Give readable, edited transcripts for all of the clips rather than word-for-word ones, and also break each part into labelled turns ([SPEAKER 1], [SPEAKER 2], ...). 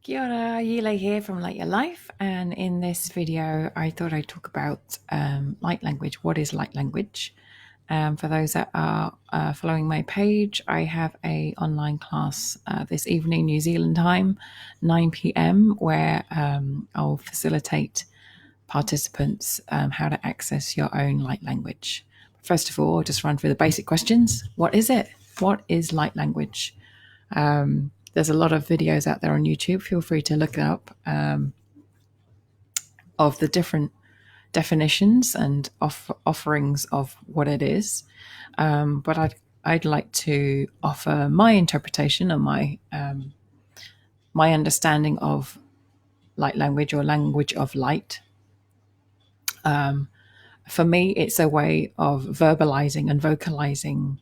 [SPEAKER 1] Kia ora, Yile here from Light Your Life, and in this video I thought I'd talk about light language. What is light language? For those that are following my page, I have a online class this evening, New Zealand time, 9 p.m, where I'll facilitate participants how to access your own light language. First of all, I'll just run through the basic questions. What is it? What is light language? There's a lot of videos out there on YouTube. Feel free to look up of the different definitions and offerings of what it is. But I'd like to offer my interpretation and my understanding of light language, or language of light. For me, it's a way of verbalizing and vocalizing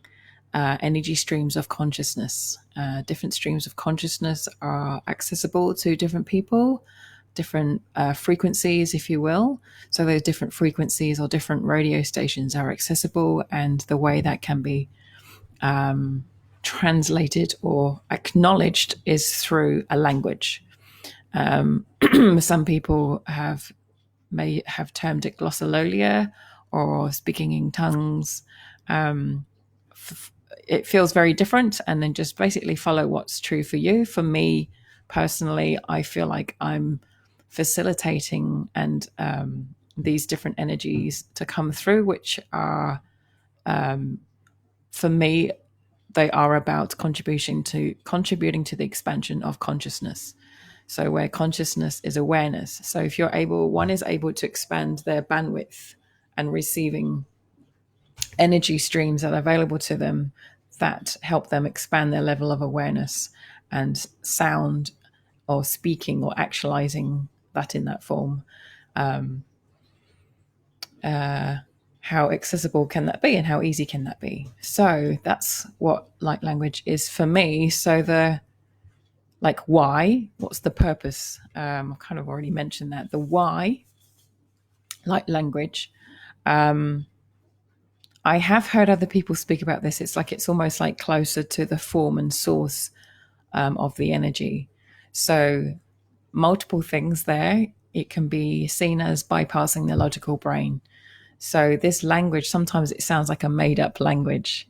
[SPEAKER 1] energy streams of consciousness. Different streams of consciousness are accessible to different people, different frequencies, if you will. So those different frequencies or different radio stations are accessible, and the way that can be translated or acknowledged is through a language. Some people may have termed it glossolalia or speaking in tongues. It feels very different, and then just basically follow what's true for you. For me personally, I feel like I'm facilitating and these different energies to come through, which are, for me, they are about contributing to the expansion of consciousness. So where consciousness is awareness. So if one is able to expand their bandwidth and receiving energy streams that are available to them that help them expand their level of awareness and sound or speaking or actualizing that in that form, how accessible can that be and how easy can that be? So that's what light language is for me. So why? What's the purpose? I've kind of already mentioned that. The why, light language. I have heard other people speak about this. It's almost like closer to the form and source of the energy. So multiple things there. It can be seen as bypassing the logical brain. So this language, sometimes it sounds like a made up language.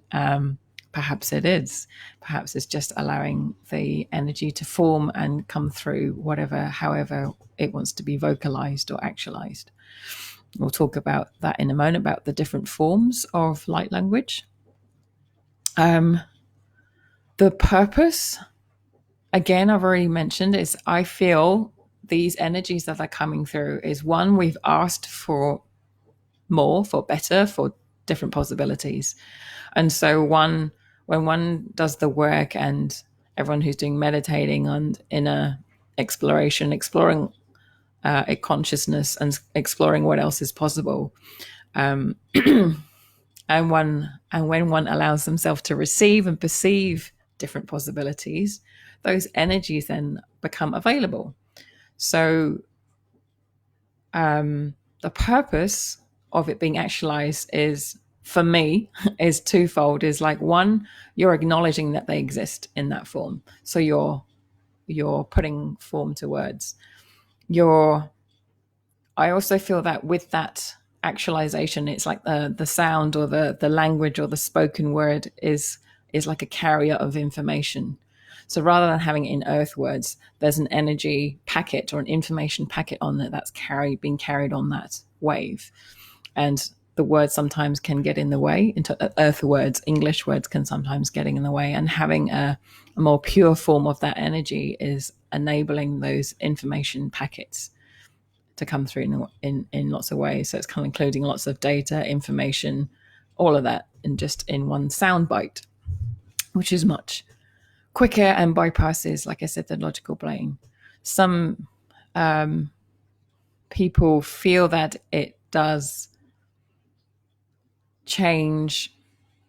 [SPEAKER 1] Perhaps it is. Perhaps it's just allowing the energy to form and come through however it wants to be vocalized or actualized. We'll talk about that in a moment, about the different forms of light language. The purpose, again, I've already mentioned, is I feel these energies that are coming through is, one, we've asked for more, for better, for different possibilities. And so when one does the work, and everyone who's doing meditating and inner exploring a consciousness and exploring what else is possible, and when one allows themselves to receive and perceive different possibilities, those energies then become available. So the purpose of it being actualized is, for me, is twofold. Is like, one, you're acknowledging that they exist in that form. So you're putting form to words. I also feel that with that actualization, it's like the sound or the language or the spoken word is like a carrier of information. So rather than having it in earth words, there's an energy packet or an information packet on it that's being carried on that wave. And the words sometimes can get in the way. Into earth words, English words can sometimes get in the way. And having a more pure form of that energy is enabling those information packets to come through in lots of ways. So it's kind of including lots of data, information, all of that, in one sound bite, which is much quicker and bypasses, like I said, the logical brain. Some people feel that it does change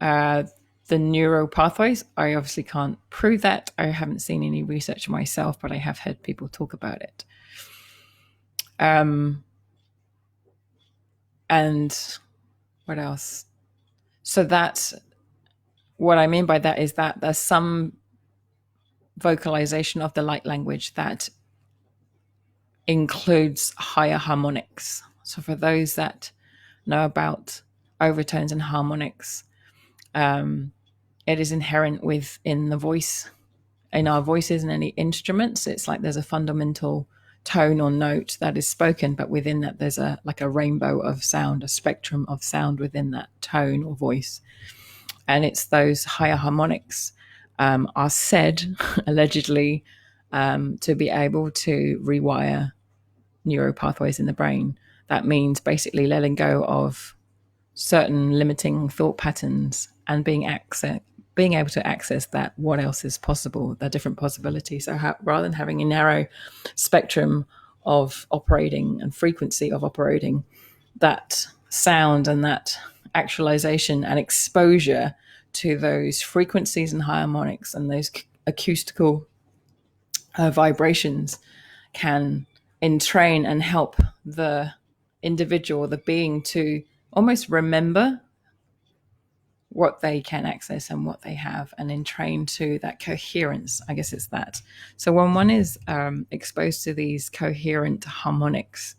[SPEAKER 1] the neural pathways. I obviously can't prove that. I haven't seen any research myself, but I have heard people talk about it. And what else? So that's what I mean by that, is that there's some vocalization of the light language that includes higher harmonics. So for those that know about overtones and harmonics, it is inherent within the voice, in our voices and any instruments. It's like there's a fundamental tone or note that is spoken, but within that there's a rainbow of sound, a spectrum of sound within that tone or voice. And it's those higher harmonics are said allegedly to be able to rewire neural pathways in the brain. That means basically letting go of certain limiting thought patterns and being able to access that what else is possible, the different possibilities. So rather than having a narrow spectrum of operating and frequency of operating, that sound and that actualization and exposure to those frequencies and harmonics and those acoustical vibrations can entrain and help the individual, the being, to almost remember what they can access and what they have, and entrain to that coherence. I guess it's that. So when one is exposed to these coherent harmonics,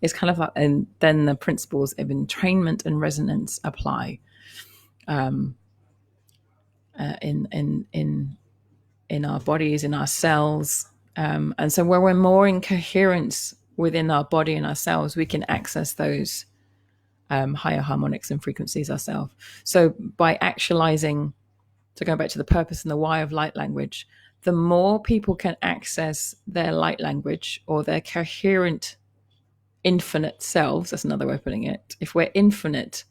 [SPEAKER 1] it's kind of like, and then the principles of entrainment and resonance apply in our bodies, in our cells. And so when we're more in coherence within our body and ourselves, we can access those higher harmonics and frequencies ourselves. So by actualizing, to go back to the purpose and the why of light language, the more people can access their light language or their coherent infinite selves, that's another way of putting it. If we're infinite,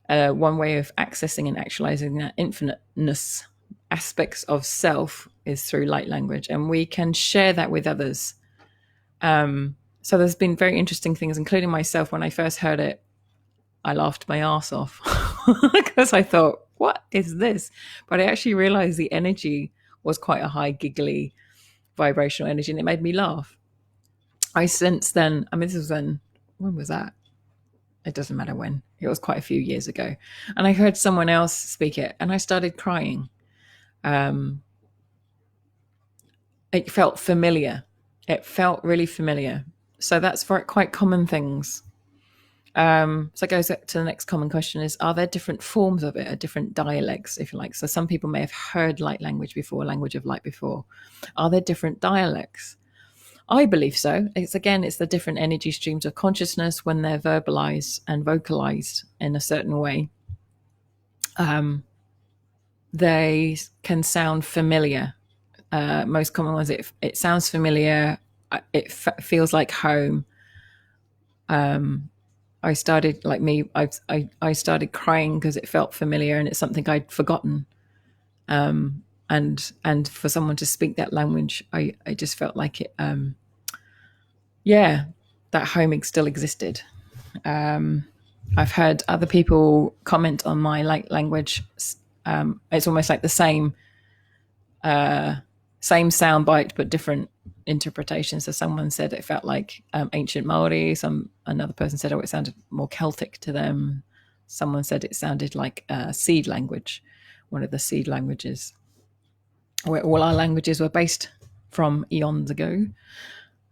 [SPEAKER 1] one way of accessing and actualizing that infiniteness aspects of self is through light language, and we can share that with others. So there's been very interesting things, including myself. When I first heard it, I laughed my ass off because I thought, what is this? But I actually realized the energy was quite a high, giggly, vibrational energy, and it made me laugh. I since then, I mean, this was then, when was that? It doesn't matter when. It was quite a few years ago. And I heard someone else speak it, and I started crying. It felt familiar. It felt really familiar. So that's for quite common things. So it goes to the next common question is, are there different forms of it, or different dialects, if you like? So some people may have heard light language before, language of light before. Are there different dialects? I believe so. It's the different energy streams of consciousness when they're verbalized and vocalized in a certain way. They can sound familiar. Most common ones, it sounds familiar. It feels like home. I started, like me, I started crying because it felt familiar, and it's something I'd forgotten. And for someone to speak that language, I just felt like it. That home still existed. I've heard other people comment on my light language. It's almost like the same sound bite, but different interpretations. So someone said it felt like ancient Maori. Another person said, it sounded more Celtic to them. Someone said it sounded like seed language, one of the seed languages, where all our languages were based from eons ago.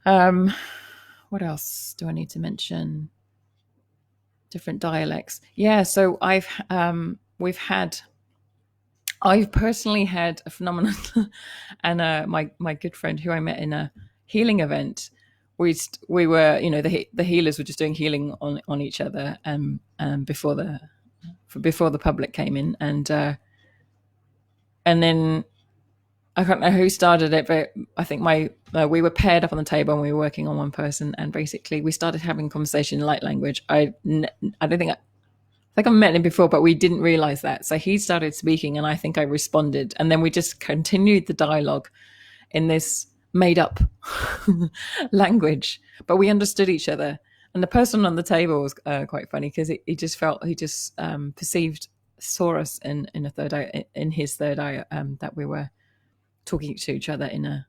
[SPEAKER 1] What else do I need to mention? Different dialects. Yeah, so I've personally had a phenomenon, and my good friend who I met in a healing event, we were, the healers were just doing healing on each other, before the public came in, and then I can't know who started it, but I think we were paired up on the table and we were working on one person, and basically we started having conversation in light language. I think I've met him before, but we didn't realize that. So he started speaking, and I think I responded, and then we just continued the dialogue in this made up language, but we understood each other. And the person on the table was quite funny because he just saw us in a third eye, in his third eye, that we were talking to each other in a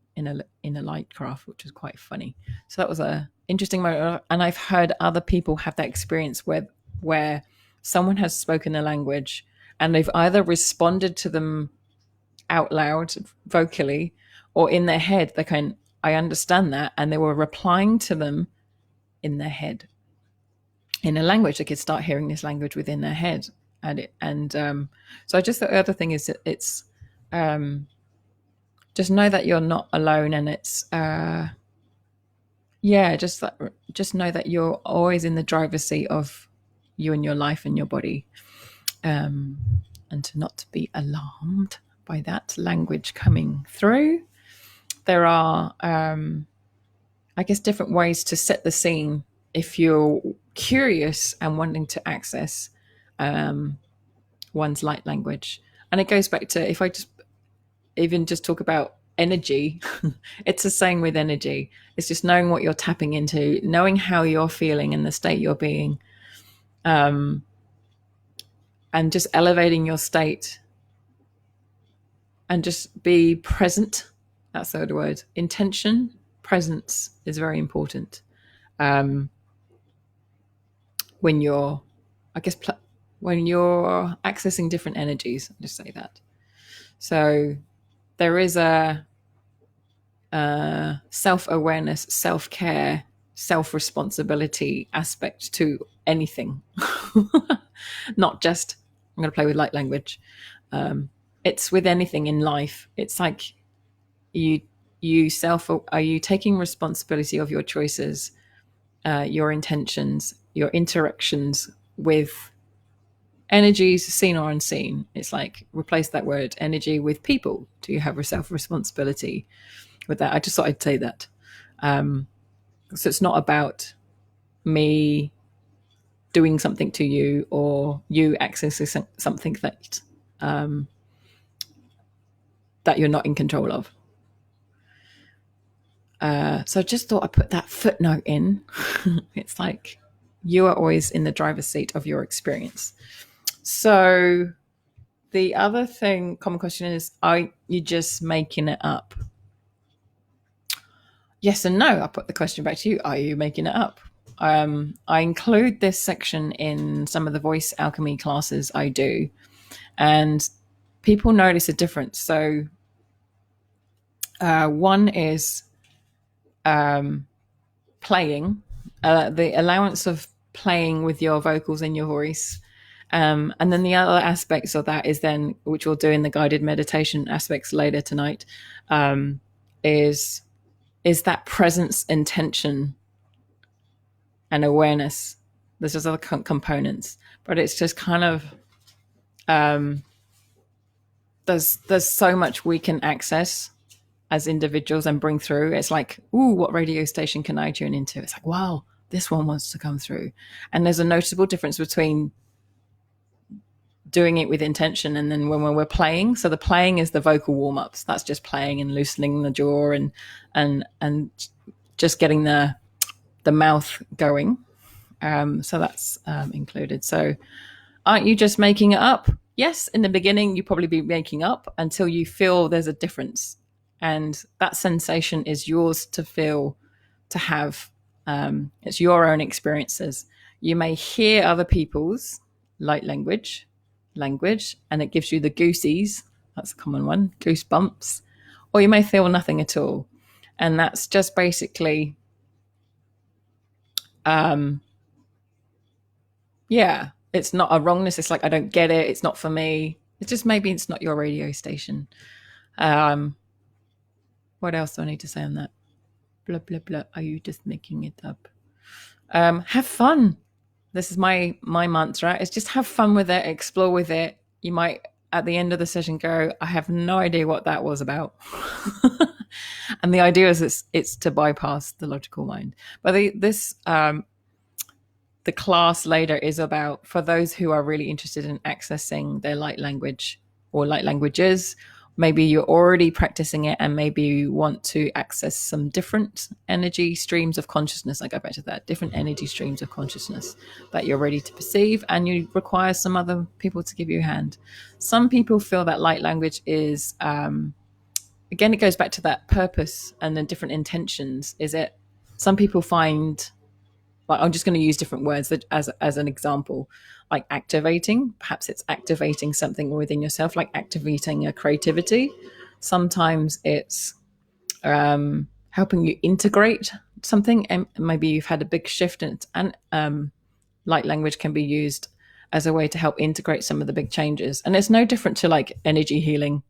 [SPEAKER 1] light craft, which was quite funny. So that was a interesting moment. And I've heard other people have that experience where someone has spoken a language and they've either responded to them out loud vocally, or in their head I understand that. And they were replying to them in their head in a language. They could start hearing this language within their head. So I just thought the other thing is that it's just know that you're not alone, and it's just know that you're always in the driver's seat of you and your life and your body, and to not be alarmed by that language coming through. There are, I guess, different ways to set the scene if you're curious and wanting to access one's light language. And it goes back to, if I just talk about energy, it's the same with energy. It's just knowing what you're tapping into, knowing how you're feeling and the state you're being, and just elevating your state and just be present. That's the other word. Intention, presence is very important. When you're, when you're accessing different energies, I'll just say that. So there is a self-awareness, self-care, self-responsibility aspect to anything. Not just, I'm going to play with light language. It's with anything in life. It's like are you taking responsibility of your choices, your intentions, your interactions with energies, seen or unseen? It's like, replace that word energy with people. Do you have a self-responsibility with that? I just thought I'd say that. So it's not about me doing something to you or you accessing something that you're not in control of. So I just thought I'd put that footnote in. It's like, you are always in the driver's seat of your experience. So the other common question is, are you just making it up? Yes and no. I put the question back to you. Are you making it up? I include this section in some of the voice alchemy classes I do, and people notice a difference. So one is playing, the allowance of playing with your vocals and your voice. And then the other aspects of that is then, which we'll do in the guided meditation aspects later tonight, is that presence, intention, and awareness. There's just other components, but it's just kind of, there's so much we can access as individuals and bring through. It's like, ooh, what radio station can I tune into? It's like, wow, this one wants to come through. And there's a noticeable difference between doing it with intention and then when we're playing. So the playing is the vocal warm-ups. That's just playing and loosening the jaw and just getting the mouth going. So that's included. So aren't you just making it up? Yes, in the beginning, you probably be making up until you feel there's a difference. And that sensation is yours to feel, to have. It's your own experiences. You may hear other people's light language, and it gives you the goosies. That's a common one, goosebumps. Or you may feel nothing at all. And that's just basically, it's not a wrongness. It's like, I don't get it. It's not for me. It's just, maybe it's not your radio station. What else do I need to say on that? Blah, blah, blah. Are you just making it up? Have fun. This is my mantra. It's just have fun with it. Explore with it. You might, at the end of the session, go, I have no idea what that was about. And the idea is it's to bypass the logical mind. But the class later is about, for those who are really interested in accessing their light language or light languages. Maybe you're already practicing it and maybe you want to access some different energy streams of consciousness. I go back to that, different energy streams of consciousness that you're ready to perceive, and you require some other people to give you a hand. Some people feel that light language is, again, it goes back to that purpose and the different intentions. Is it, some people find, like, I'm just going to use different words as an example, like activating. Perhaps it's activating something within yourself, like activating a creativity. Sometimes it's helping you integrate something, and maybe you've had a big shift, and light language can be used as a way to help integrate some of the big changes. And it's no different to like energy healing.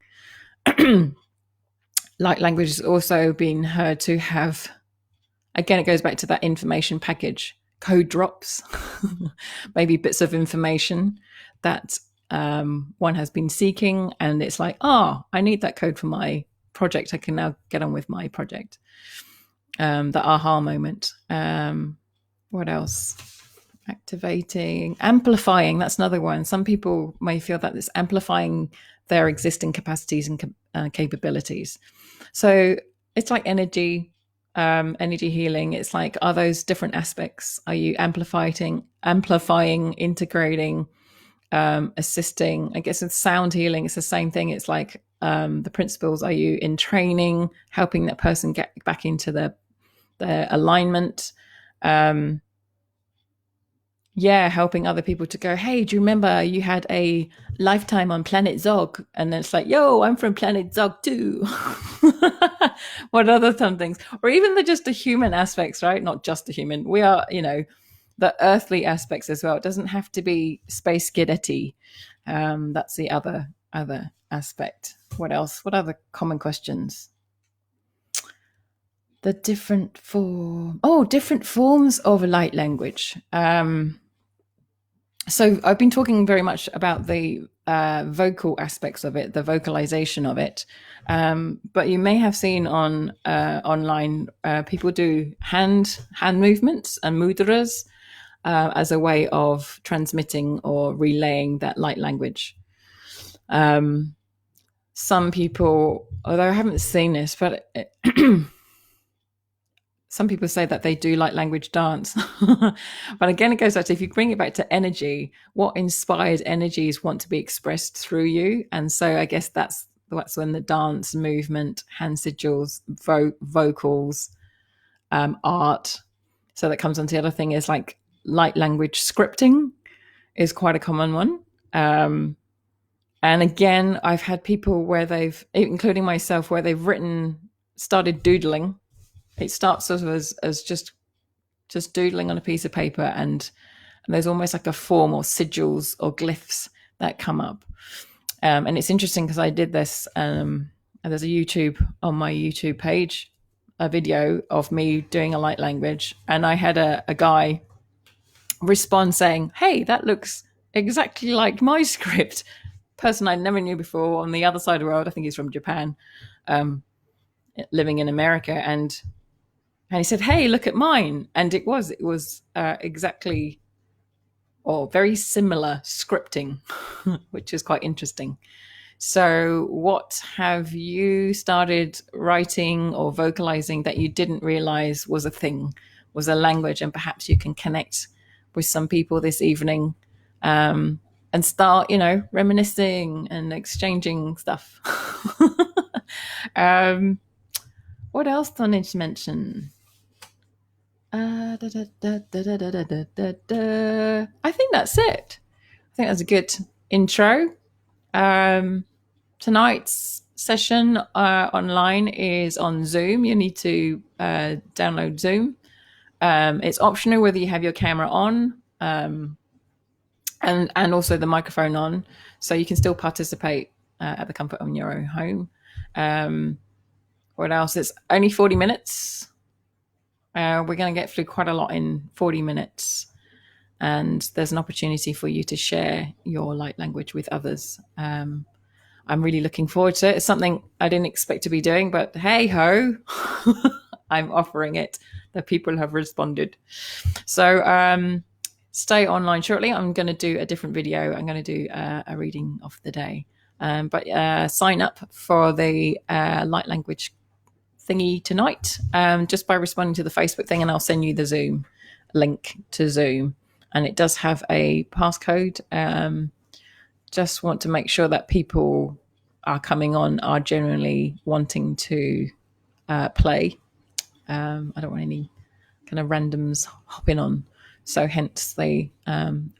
[SPEAKER 1] Light language has also been heard to have, again, it goes back to that information package, code drops, maybe bits of information that one has been seeking, and it's like, I need that code for my project. I can now get on with my project. The aha moment. What else? Activating, amplifying. That's another one. Some people may feel that it's amplifying their existing capacities and capabilities. So it's like energy healing. It's like, are those different aspects? Are you amplifying, integrating, assisting? I guess with sound healing, it's the same thing. It's like the principles. Are you in training, helping that person get back into their alignment? Helping other people to go, hey, do you remember you had a lifetime on Planet Zog? And then it's like, yo, I'm from Planet Zog too. What other some things? Or even just the human aspects, right? Not just the human. We are, the earthly aspects as well. It doesn't have to be space kiddetti. That's the other aspect. What else? What other common questions? The different forms of light language. So I've been talking very much about the vocal aspects of it, the vocalization of it. But you may have seen on online, people do hand movements and mudras as a way of transmitting or relaying that light language. Some people, although I haven't seen this, but some people say that they do light language dance. But again, it goes back to, if you bring it back to energy, what inspired energies want to be expressed through you? And so I guess that's when the dance, movement, hand sigils, vocals, art. So that comes on to the other thing is like light language scripting is quite a common one. And again, I've had people where they've, including myself, where they've started doodling. It starts sort of as just doodling on a piece of paper, and there's almost like a form or sigils or glyphs that come up. And it's interesting because I did this, and there's on my YouTube page, a video of me doing a light language, and I had a guy respond saying, hey, that looks exactly like my script. Person I never knew before on the other side of the world. I think he's from Japan, living in America, and he said, hey, look at mine. And it was exactly, or very similar scripting, which is quite interesting. So what have you started writing or vocalizing that you didn't realize was a thing, was a language? And perhaps you can connect with some people this evening, and start, reminiscing and exchanging stuff. What else do I need to mention? I think that's it. I think that's a good intro. Tonight's session online is on Zoom. You need to download Zoom. It's optional whether you have your camera on and also the microphone on, so you can still participate at the comfort of your own home. What else? It's only 40 minutes. We're going to get through quite a lot in 40 minutes. And there's an opportunity for you to share your light language with others. I'm really looking forward to it. It's something I didn't expect to be doing, but hey ho, I'm offering it. The people have responded. So stay online shortly. I'm going to do a different video. I'm going to do a reading of the day. But sign up for the light language thingy tonight, just by responding to the Facebook thing, and I'll send you the Zoom link to Zoom. And it does have a passcode. Just want to make sure that people are coming on are genuinely wanting to play. I don't want any kind of randoms hopping on. So hence I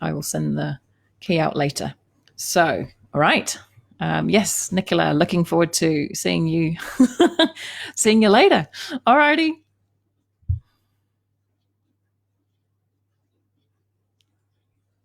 [SPEAKER 1] will send the key out later. So, all right. Yes, Nicola, looking forward to seeing you seeing you later. Alrighty.